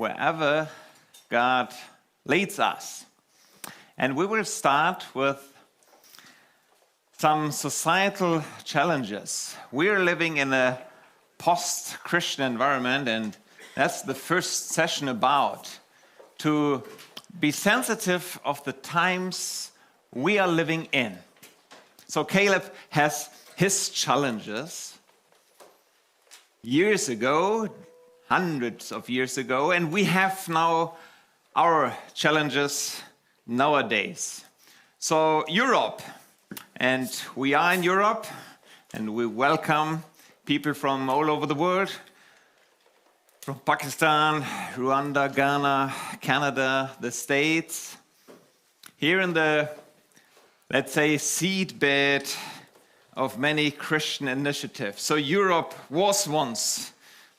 wherever God leads us. And we will start with some societal challenges. We are living in a post-Christian environment, and that's the first session about, to be sensitive of the times we are living in. So Caleb has his challenges years ago, hundreds of years ago, and we have now our challenges nowadays. So Europe, and we are in Europe, and we welcome people from all over the world, from Pakistan, Rwanda, Ghana, Canada, the States. Here in the, let's say, seedbed of many Christian initiatives. So Europe was once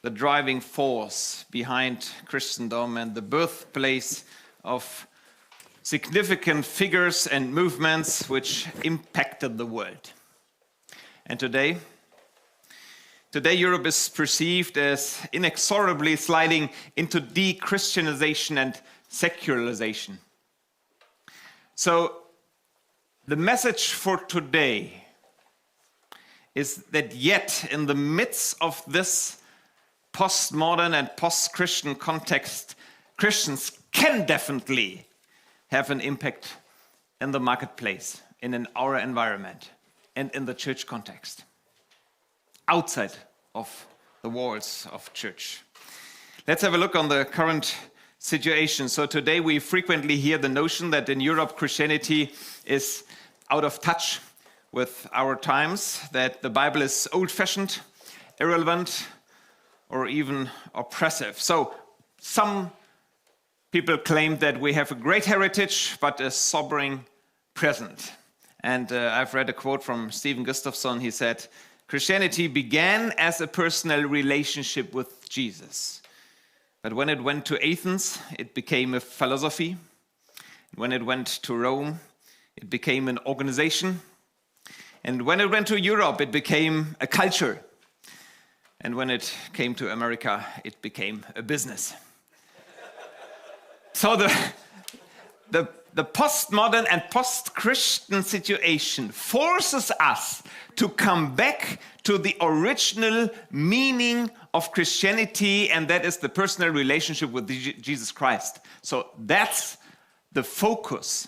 the driving force behind Christendom and the birthplace of significant figures and movements which impacted the world. And today Europe is perceived as inexorably sliding into de-Christianization and secularization. So the message for today is that yet in the midst of this postmodern and post-Christian context, Christians can definitely have an impact in the marketplace, in our environment, and in the church context, outside of the walls of church. Let's have a look on the current situation. So today we frequently hear the notion that in Europe Christianity is out of touch with our times, that the Bible is old-fashioned, irrelevant, or even oppressive. So some people claim that we have a great heritage, but a sobering present. And I've read a quote from Stephen Gustafson. He said, "Christianity began as a personal relationship with Jesus. But when it went to Athens, it became a philosophy. When it went to Rome, it became an organization. And when it went to Europe, it became a culture. And when it came to America, it became a business." So the postmodern and post-Christian situation forces us to come back to the original meaning of Christianity, and that is the personal relationship with Jesus Christ. So that's the focus.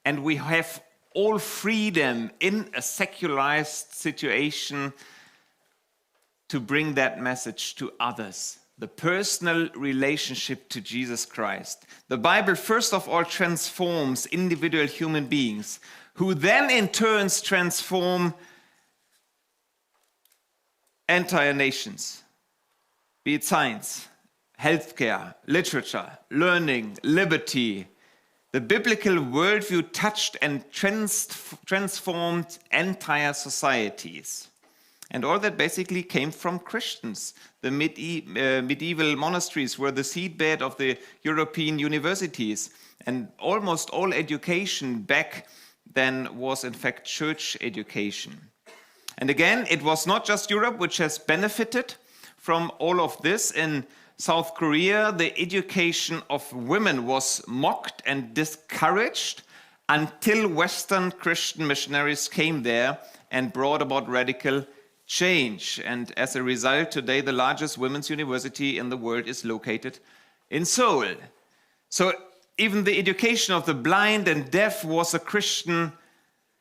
And we have all freedom in a secularized situation to bring that message to others. The personal relationship to Jesus Christ. The Bible, first of all, transforms individual human beings, who then in turns transform entire nations, be it science, healthcare, literature, learning, liberty. The biblical worldview touched and transformed entire societies. And all that basically came from Christians. The medieval monasteries were the seedbed of the European universities. And almost all education back then was in fact church education. And again, it was not just Europe which has benefited from all of this. In South Korea, the education of women was mocked and discouraged until Western Christian missionaries came there and brought about radical change. And as a result, today the largest women's university in the world is located in Seoul. So even the education of the blind and deaf was a Christian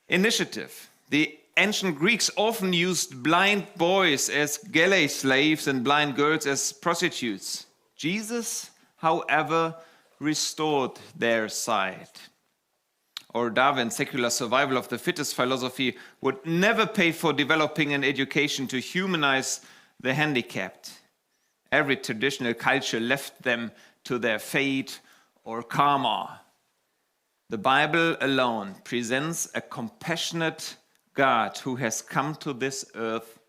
initiative. The ancient Greeks often used blind boys as galley slaves and blind girls as prostitutes. Jesus, however, restored their sight. Or Darwin's secular survival of the fittest philosophy would never pay for developing an education to humanize the handicapped. Every traditional culture left them to their fate or karma. The Bible alone presents a compassionate God who has come to this earth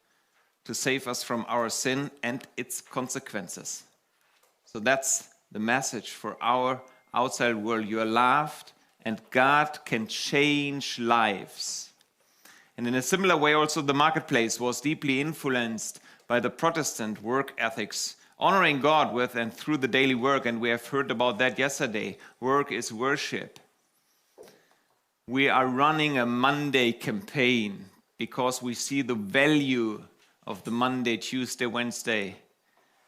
to save us from our sin and its consequences. So that's the message for our outside world. You are loved, and God can change lives. And in a similar way, also the marketplace was deeply influenced by the Protestant work ethics honoring God with and through the daily work, and we have heard about that yesterday. Work is worship. We are running a Monday campaign because we see the value of the Monday, Tuesday, Wednesday.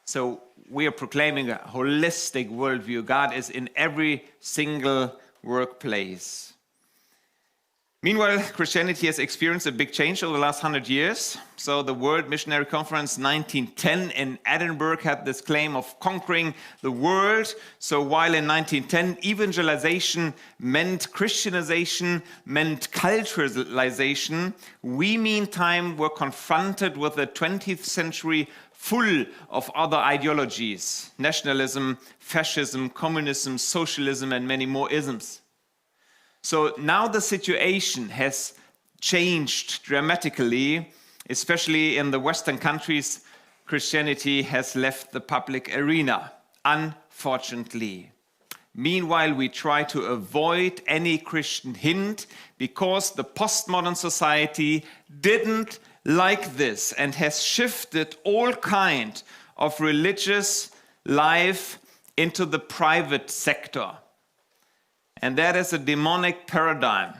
So we are proclaiming a holistic worldview. God is in every single workplace. Meanwhile, Christianity has experienced a big change over the last 100 years. So the World Missionary Conference 1910 in Edinburgh had this claim of conquering the world. So while in 1910 evangelization meant Christianization, meant culturalization, we meantime were confronted with the 20th century full of other ideologies: nationalism, fascism, communism, socialism, and many more isms. So now the situation has changed dramatically, especially in the Western countries. Christianity has left the public arena, unfortunately. Meanwhile, we try to avoid any Christian hint because the postmodern society didn't like this and has shifted all kind of religious life into the private sector. And that is a demonic paradigm.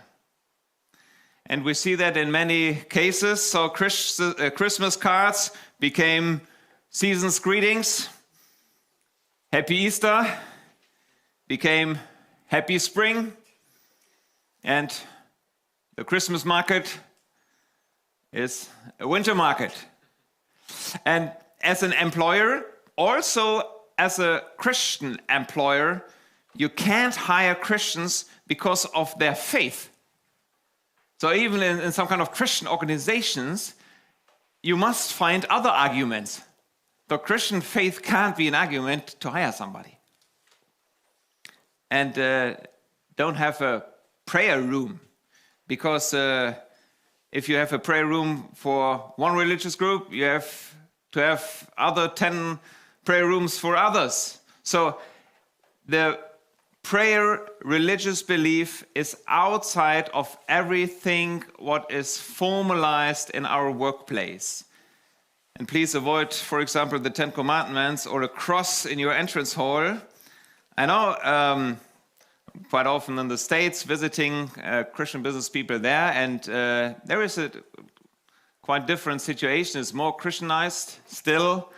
And we see that in many cases. So Christmas cards became season's greetings. Happy Easter became Happy Spring. And the Christmas market is a winter market. And as an employer, also as a Christian employer, you can't hire Christians because of their faith. So even in some kind of Christian organizations, you must find other arguments. The Christian faith can't be an argument to hire somebody. And don't have a prayer room, because if you have a prayer room for one religious group, you have to have other 10 prayer rooms for others. So the prayer religious belief is outside of everything what is formalized in our workplace. And please avoid, for example, the 10 Commandments or a cross in your entrance hall. I know quite often in the States visiting Christian business people there, and there is a quite different situation. It's more Christianized still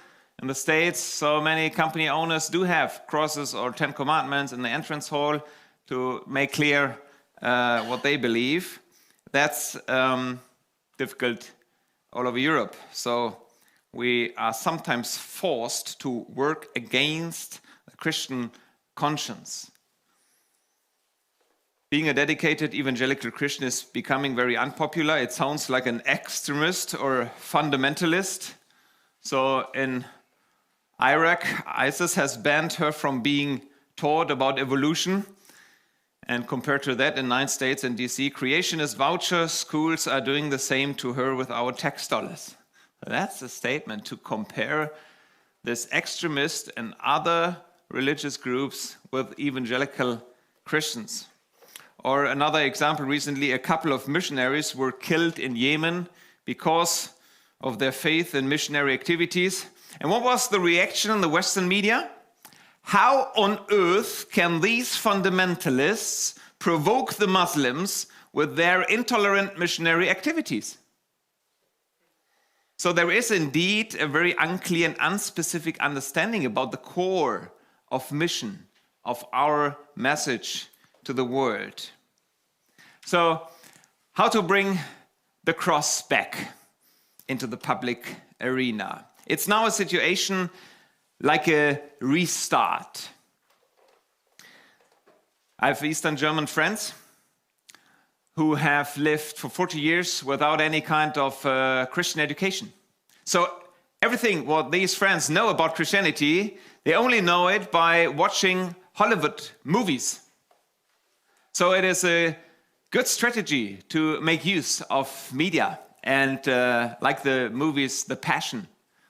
in the States. So many company owners do have crosses or 10 Commandments in the entrance hall to make clear what they believe. That's difficult all over Europe. So we are sometimes forced to work against the Christian conscience. Being a dedicated evangelical Christian is becoming very unpopular. It sounds like an extremist or a fundamentalist. So in Iraq, ISIS has banned her from being taught about evolution. And compared to that, in 9 states and DC, creationist voucher schools are doing the same to her with our tax dollars. That's a statement to compare this extremist and other religious groups with evangelical Christians. Or another example, recently a couple of missionaries were killed in Yemen because of their faith and missionary activities. And what was the reaction in the Western media? How on earth can these fundamentalists provoke the Muslims with their intolerant missionary activities? So there is indeed a very unclear and unspecific understanding about the core of mission, of our message to the world. So how to bring the cross back into the public arena? It's now a situation like a restart. I have Eastern German friends who have lived for 40 years without any kind of Christian education. So everything what these friends know about Christianity, they only know it by watching Hollywood movies. So it is a good strategy to make use of media. And like the movies The Passion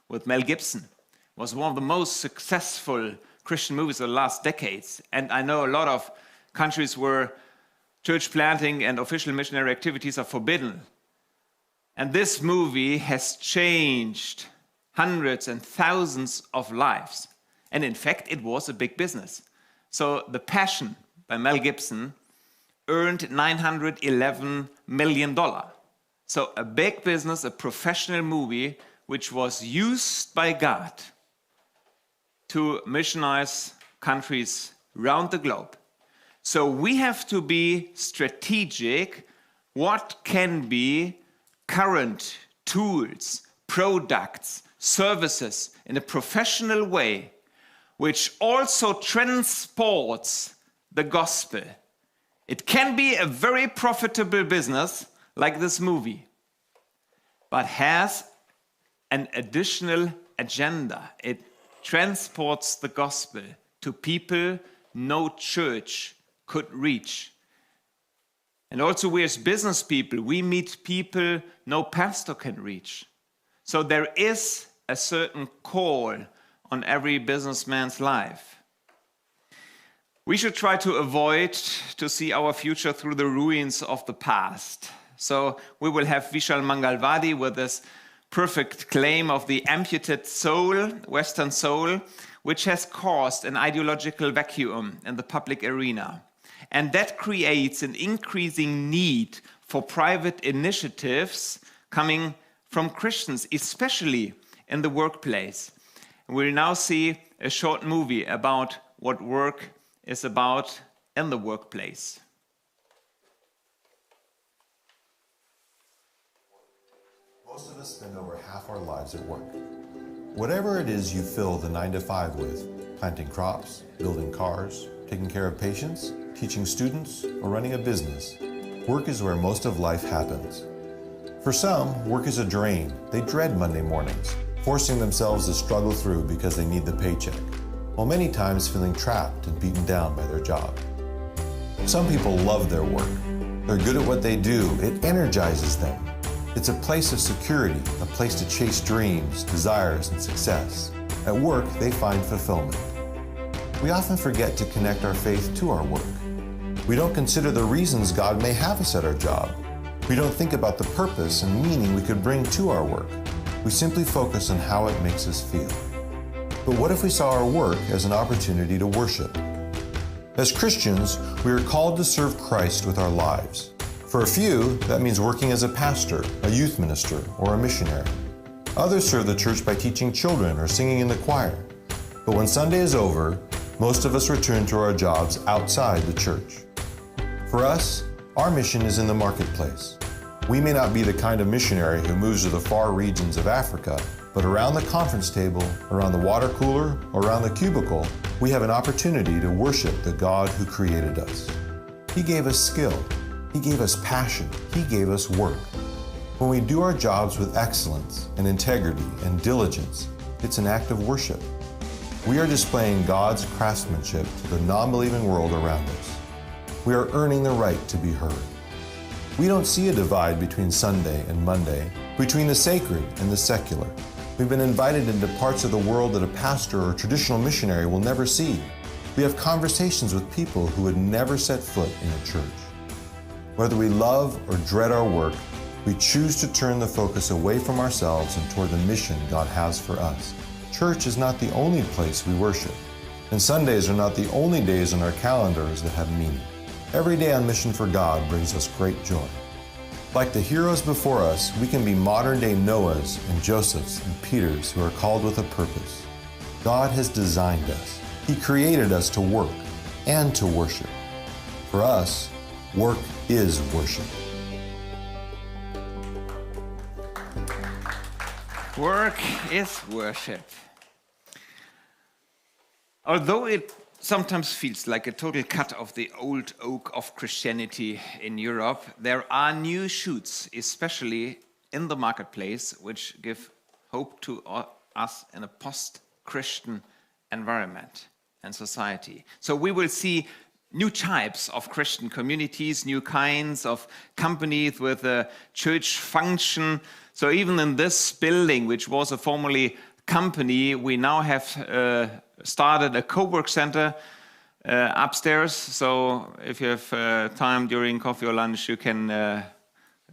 with Mel Gibson was one of the most successful Christian movies of the last decades. And I know a lot of countries where church planting and official missionary activities are forbidden. And this movie has changed hundreds and thousands of lives. And in fact, it was a big business. So The Passion by Mel Gibson earned $911 million. So a big business, a professional movie, which was used by God to missionize countries around the globe. So we have to be strategic. What can be current tools, products, services in a professional way, which also transports the gospel? It can be a very profitable business like this movie, but has an additional agenda. It transports the gospel to people no church could reach. And also we as business people, we meet people no pastor can reach. So there is a certain call on every businessman's life. We should try to avoid to see our future through the ruins of the past. So we will have Vishal Mangalwadi with this perfect claim of the amputated soul, Western soul, which has caused an ideological vacuum in the public arena. And that creates an increasing need for private initiatives coming from Christians, especially in the workplace. We'll now see a short movie about what work is about in the workplace. Most of us spend over half our lives at work. Whatever it is you fill the 9 to 5 with, planting crops, building cars, taking care of patients, teaching students, or running a business, work is where most of life happens. For some, work is a drain. They dread Monday mornings, forcing themselves to struggle through because they need the paycheck, while many times feeling trapped and beaten down by their job. Some people love their work. They're good at what they do. It energizes them. It's a place of security, a place to chase dreams, desires, and success. At work, they find fulfillment. We often forget to connect our faith to our work. We don't consider the reasons God may have us at our job. We don't think about the purpose and meaning we could bring to our work. We simply focus on how it makes us feel. But what if we saw our work as an opportunity to worship? As Christians, we are called to serve Christ with our lives. For a few, that means working as a pastor, a youth minister, or a missionary. Others serve the church by teaching children or singing in the choir. But when Sunday is over, most of us return to our jobs outside the church. For us, our mission is in the marketplace. We may not be the kind of missionary who moves to the far regions of Africa, but around the conference table, around the water cooler, or around the cubicle, we have an opportunity to worship the God who created us. He gave us skill. He gave us passion. He gave us work. When we do our jobs with excellence and integrity and diligence, it's an act of worship. We are displaying God's craftsmanship to the non-believing world around us. We are earning the right to be heard. We don't see a divide between Sunday and Monday, between the sacred and the secular. We've been invited into parts of the world that a pastor or traditional missionary will never see. We have conversations with people who would never set foot in a church. Whether we love or dread our work, we choose to turn the focus away from ourselves and toward the mission God has for us. Church is not the only place we worship, and Sundays are not the only days on our calendars that have meaning. Every day on mission for God brings us great joy. Like the heroes before us, we can be modern-day Noahs and Josephs and Peters who are called with a purpose. God has designed us. He created us to work and to worship. For us, work is worship. Work is worship. Although it sometimes feels like a total cut of the old oak of Christianity in Europe, there are new shoots, especially in the marketplace, which give hope to us in a post-Christian environment and society. So we will see new types of Christian communities, new kinds of companies with a church function. So even in this building, which was a formerly company, we now have started a co-work center upstairs. So if you have time during coffee or lunch, you can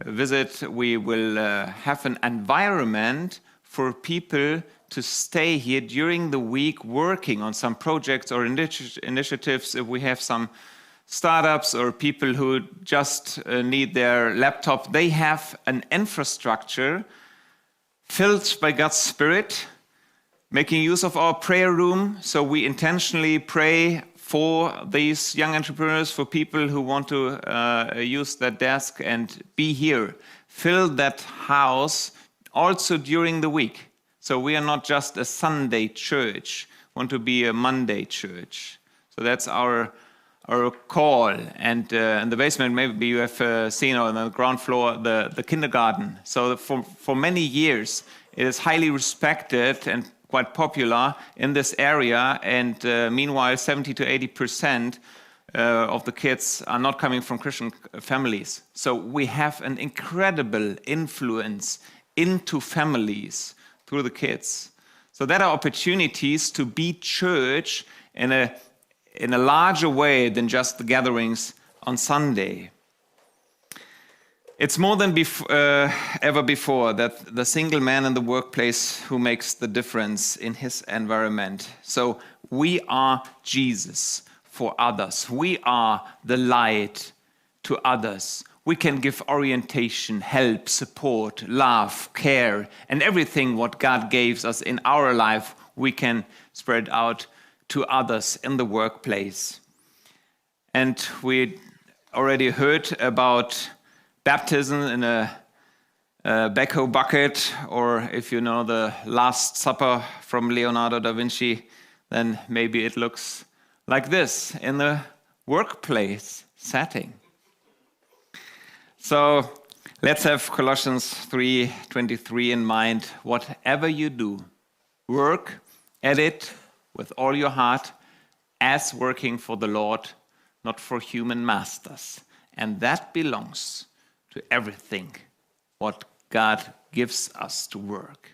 visit. We will have an environment for people to stay here during the week working on some projects or initiatives. If we have some startups or people who just need their laptop, they have an infrastructure filled by God's Spirit, making use of our prayer room. So we intentionally pray for these young entrepreneurs, for people who want to use that desk and be here. Fill that house also during the week. So we are not just a Sunday church, want to be a Monday church. So that's our call. And in the basement, maybe you have seen on the ground floor the kindergarten. So for many years, it is highly respected and quite popular in this area. And meanwhile, 70 to 80% of the kids are not coming from Christian families. So we have an incredible influence into families through the kids. So there are opportunities to be church in a larger way than just the gatherings on Sunday. It's more than ever before that the single man in the workplace who makes the difference in his environment. So we are Jesus for others. We are the light to others. We can give orientation, help, support, love, care, and everything what God gives us in our life, we can spread out to others in the workplace. And we already heard about baptism in a backhoe bucket, or if you know the Last Supper from Leonardo da Vinci, then maybe it looks like this in the workplace setting. So let's have Colossians 3:23 in mind. Whatever you do, work at it with all your heart, as working for the Lord, not for human masters. And that belongs to everything what God gives us to work.